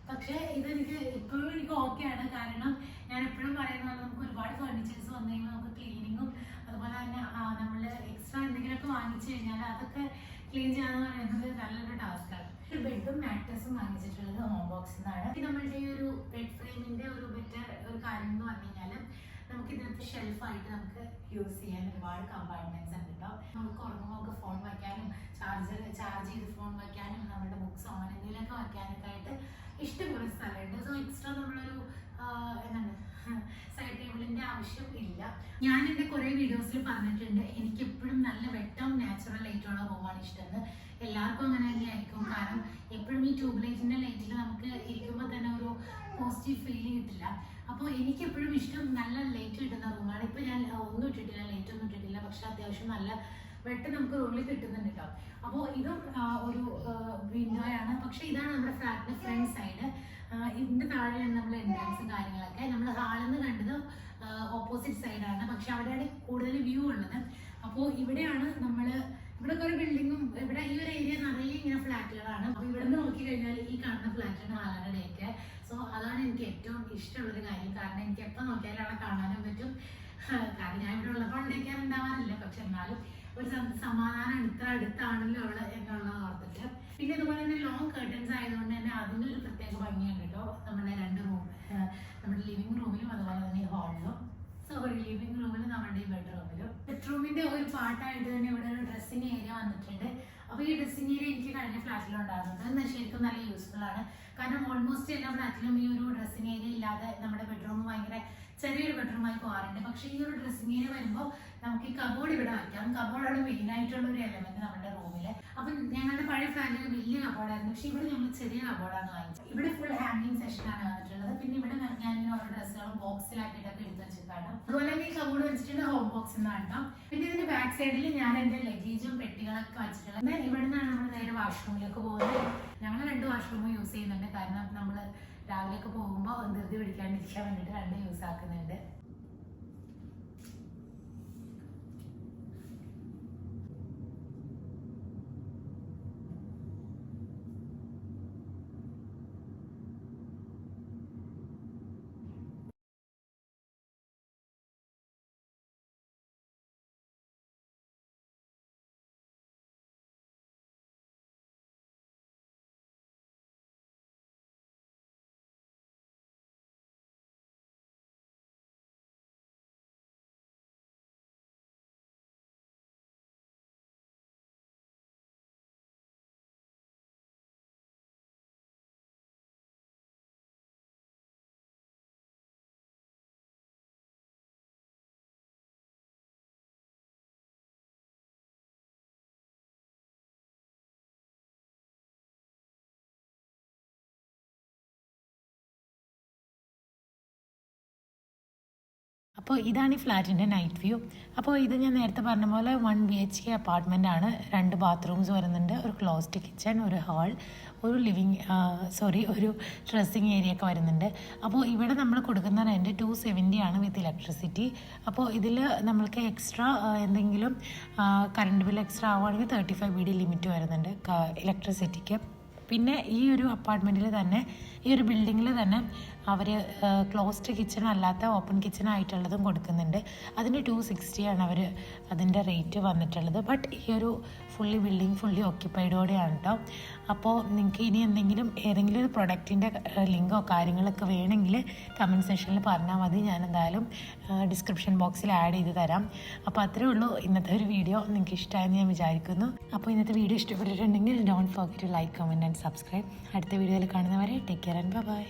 പക്ഷേ ഇതെനിക്ക് ഇപ്പോഴും എനിക്ക് ഓക്കെയാണ്. കാരണം ഞാൻ എപ്പോഴും പറയുന്നത് നമുക്ക് ഒരുപാട് ഫർണിച്ചേഴ്സ് വന്നു കഴിഞ്ഞാൽ നമുക്ക് ക്ലീനിങ്ങും അതുപോലെ തന്നെ നമ്മൾ എക്സ്ട്രാ എന്തെങ്കിലുമൊക്കെ വാങ്ങിച്ചു കഴിഞ്ഞാൽ അതൊക്കെ ക്ലീൻ ചെയ്യാന്ന് പറയുന്നത് നല്ലൊരു ടാസ്ക്കാണ്. ഒരു ബെഡും മാട്രസും വാങ്ങിച്ചിട്ടുള്ളത് ഹോം ബോക്സിൽ നിന്നാണ്. നമ്മളുടെ ഈ ഒരു ബെഡ് ഫ്രെയിമിന്റെ ഒരു ബെറ്റർ ഒരു കാര്യം എന്ന് പറഞ്ഞു കഴിഞ്ഞാൽ നമുക്ക് ഇതിനകത്ത് ഷെൽഫായിട്ട് നമുക്ക് യൂസ് ചെയ്യാൻ ഒരുപാട് കമ്പാർട്ട്മെന്റ്സ് ഉണ്ട് കേട്ടോ. നമുക്ക് ഉറങ്ങുമ്പോൾ നമുക്ക് ഫോൺ വയ്ക്കാനും ചാർജ് ചെയ്ത് ഫോൺ വയ്ക്കാനും നമ്മുടെ ബുക്സ് അങ്ങനെ എന്തെങ്കിലുമൊക്കെ വയ്ക്കാനൊക്കെ ആയിട്ട് ഇഷ്ടംപോലെ സ്ഥലമുണ്ട്. സോ എക്സ്ട്രാ നമ്മളൊരു എന്താണ് സൈഡ് ടേബിളിന്റെ ആവശ്യം ഇല്ല. ഞാൻ എൻ്റെ കുറേ വീഡിയോസിൽ പറഞ്ഞിട്ടുണ്ട് എനിക്ക് എപ്പോഴും നല്ല വെട്ടം നാച്ചുറൽ ലൈറ്റുള്ള റൂമാണ് ഇഷ്ടമെന്ന്. എല്ലാവർക്കും അങ്ങനെ തന്നെ ആയിരിക്കും. കാരണം എപ്പോഴും ഈ ട്യൂബ് ലൈറ്റിന്റെ ലൈറ്റിൽ നമുക്ക് ഇരിക്കുമ്പോൾ തന്നെ ഒരു പോസിറ്റീവ് ഫീൽ കിട്ടില്ല. അപ്പോൾ എനിക്ക് എപ്പോഴും ഇഷ്ടം നല്ല ലൈറ്റ് കിട്ടുന്ന റൂമാണ്. ഇപ്പൊ ഞാൻ ഒന്നും ഇട്ടിട്ടില്ല, ലൈറ്റ് ഒന്നും ഇട്ടിട്ടില്ല, പക്ഷെ അത്യാവശ്യം നല്ല വെട്ടം നമുക്ക് റൂമിൽ കിട്ടുന്നുണ്ട് കേട്ടോ. അപ്പോൾ ഇതും ഒരു വിൻഡോയാണ്. പക്ഷെ ഇതാണ് നമ്മുടെ ഫ്ലാറ്റിന്റെ ഫ്രണ്ട് സൈഡ്. ഇതിന്റെ താഴെയാണ് നമ്മുടെ എൻട്രൻസും കാര്യങ്ങളൊക്കെ. നമ്മൾ ഹാളിൽ നിന്ന് കണ്ടത് ഓപ്പോസിറ്റ് സൈഡാണ്, പക്ഷെ അവിടെയാണ് കൂടുതൽ വ്യൂ ഉള്ളത്. അപ്പോൾ ഇവിടെയാണ് ഇവിടെ കുറെ ബിൽഡിങ്ങും ഇവിടെ ഈ ഒരു ഏരിയ നിറയെ ഇങ്ങനെ ഫ്ലാറ്റുകളാണ്. അപ്പോൾ ഇവിടെ നിന്ന് നോക്കി കഴിഞ്ഞാൽ ഈ കാണുന്ന ഫ്ലാറ്റാണ് ഹാലടയൊക്കെ. സോ അതാണ് എനിക്ക് ഏറ്റവും ഇഷ്ടമുള്ളൊരു കാര്യം. കാരണം എനിക്ക് എപ്പോൾ നോക്കിയാലും അവിടെ കാണാനും പറ്റും. കാരണം ഞാൻ ഇവിടെ ഉള്ളപ്പോൾ ഉണ്ടാക്കാൻ ഉണ്ടാവാറില്ല, പക്ഷെ എന്നാലും ഒരു സമാധാനം ഇത്ര അടുത്താണല്ലോ അവള് എന്നുള്ളത് ഓർത്തിട്ട്. പിന്നെ അതുപോലെ തന്നെ ലോങ് കർട്ടൻസ് ആയതുകൊണ്ട് തന്നെ അതിനൊരു പ്രത്യേക ഭംഗിയുണ്ട് കേട്ടോ. നമ്മുടെ 2 റൂം, നമ്മുടെ ലിവിംഗ് റൂമിലും അതുപോലെ തന്നെ ഹാളിലും, സോറി ലിവിംഗ് റൂമിലും നമ്മുടെ ഈ ബെഡ്റൂമിലും. ബെഡ്റൂമിന്റെ ഒരു പാർട്ടായിട്ട് തന്നെ ഇവിടെ ഒരു ഡ്രസ്സിംഗ് ഏരിയ വന്നിട്ടുണ്ട്. അപ്പോൾ ഈ ഡ്രസ്സിംഗ് ഏരിയ എനിക്ക് കഴിഞ്ഞ ഫ്ലാറ്റിലുണ്ടായിരുന്നത് ശരിക്കും നല്ല യൂസ്ഫുൾ ആണ്. കാരണം ഓൾമോസ്റ്റ് എല്ലാ ഫ്ലാറ്റിലും ഈ ഒരു ഡ്രസ്സിംഗ് ഏരിയ ഇല്ലാതെ നമ്മുടെ ബെഡ്റൂം ഭയങ്കര ചെറിയൊരു ബെഡ്റൂമായി പോകാറുണ്ട്. പക്ഷേ ഈ ഒരു ഡ്രസ്സിംഗ് ഏരിയ വരുമ്പോൾ നമുക്ക് ഈ കബോർഡ് ഇവിടെ വയ്ക്കാം. കബോർഡാണ് മെയിൻ ആയിട്ടുള്ള ഒരു എലമെന്റ് നമ്മുടെ റൂമിൽ. അപ്പം ഞങ്ങളുടെ പഴയ ഫ്ലാറ്റിൽ വലിയ കബോർഡായിരുന്നു, പക്ഷെ ഇവിടെ ഞങ്ങൾ ചെറിയ കബോർഡാണ് വാങ്ങിച്ചത്. ഇവിടെ ഫുൾ ഹാങ്ങിങ് സെക്ഷനാണ് വന്നിട്ടുള്ളത്. പിന്നെ ഇവിടെ ഞാനിങ്ങനെ ഓരോ ഡ്രസ്സുകളും ബോക്സിലാക്കിയിട്ടൊക്കെ എടുത്ത് വെച്ചിട്ടാണ്. അതുപോലെ തന്നെ ഈ കബോർഡ് വെച്ചിട്ടുണ്ട് ഹോം ബോക്സ് എന്നാണ് കേട്ടോ. പിന്നെ ഇതിന്റെ ബാക്ക് സൈഡിൽ ഞാൻ എന്റെ ലഗേജും പെട്ടികളൊക്കെ വെച്ചിട്ടുള്ളത്. ഇവിടെ നിന്നാണ് നമ്മൾ നേരെ വാഷ്റൂമിലേക്ക് പോകുന്നത്. ഞങ്ങൾ 2 വാഷ്റൂമും യൂസ് ചെയ്യുന്നുണ്ട്. കാരണം നമ്മൾ രാവിലെയൊക്കെ പോകുമ്പോൾ ധൃതി പിടിക്കാണ്ടിരിക്കാൻ വേണ്ടിയിട്ട് 2 യൂസ് ആക്കുന്നുണ്ട്. അപ്പോൾ ഇതാണ് ഈ ഫ്ലാറ്റിൻ്റെ നൈറ്റ് വ്യൂ. അപ്പോൾ ഇത് ഞാൻ നേരത്തെ പറഞ്ഞ പോലെ 1 BHK അപ്പാർട്ട്മെൻ്റ് ആണ്. 2 ബാത്റൂംസ് വരുന്നുണ്ട്, ഒരു ക്ലോസ്ഡ് കിച്ചൺ, ഒരു ഹാൾ, ഒരു ഒരു ഡ്രസ്സിങ് ഏരിയ ഒക്കെ വരുന്നുണ്ട്. അപ്പോൾ ഇവിടെ നമ്മൾ കൊടുക്കുന്ന റെൻറ്റ് 270 ആണ് വിത്ത് ഇലക്ട്രിസിറ്റി. അപ്പോൾ ഇതിൽ നമ്മൾക്ക് എക്സ്ട്രാ എന്തെങ്കിലും കറണ്ട് ബിൽ എക്സ്ട്രാ ആവുകയാണെങ്കിൽ 35 BD ലിമിറ്റ് വരുന്നുണ്ട് ഇലക്ട്രിസിറ്റിക്ക്. പിന്നെ ഈ ഒരു അപ്പാർട്ട്മെൻറ്റിൽ തന്നെ, ഈ ഒരു ബിൽഡിങ്ങിൽ തന്നെ അവർ ക്ലോസ്ഡ് കിച്ചൺ അല്ലാത്ത ഓപ്പൺ കിച്ചൺ ആയിട്ടുള്ളതും കൊടുക്കുന്നുണ്ട്. അതിന് 260 ആണ് അവർ അതിൻ്റെ റേറ്റ് വന്നിട്ടുള്ളത്. ബട്ട് ഈ ഒരു ബിൽഡിംഗ് ഫുള്ളി ഓക്യുപ്പൈഡോടെയാണ് കേട്ടോ. അപ്പോൾ നിങ്ങൾക്ക് ഇനി ഏതെങ്കിലും ഒരു പ്രൊഡക്റ്റിൻ്റെ ലിങ്കോ കാര്യങ്ങളൊക്കെ വേണമെങ്കിൽ കമൻറ്റ് സെക്ഷനിൽ പറഞ്ഞാൽ മതി. ഞാൻ എന്തായാലും ഡിസ്ക്രിപ്ഷൻ ബോക്സിൽ ആഡ് ചെയ്ത് തരാം. അപ്പോൾ അത്രേ ഉള്ളൂ ഇന്നത്തെ ഒരു വീഡിയോ. നിങ്ങൾക്ക് ഇഷ്ടമായെന്ന് ഞാൻ വിചാരിക്കുന്നു. അപ്പോൾ ഇന്നത്തെ വീഡിയോ ഇഷ്ടപ്പെട്ടിട്ടുണ്ടെങ്കിൽ don't forget to like, comment and subscribe. അടുത്ത വീഡിയോയിൽ കാണുന്നവരെ ടേക്ക് കെയർ ആൻഡ് ബൈ.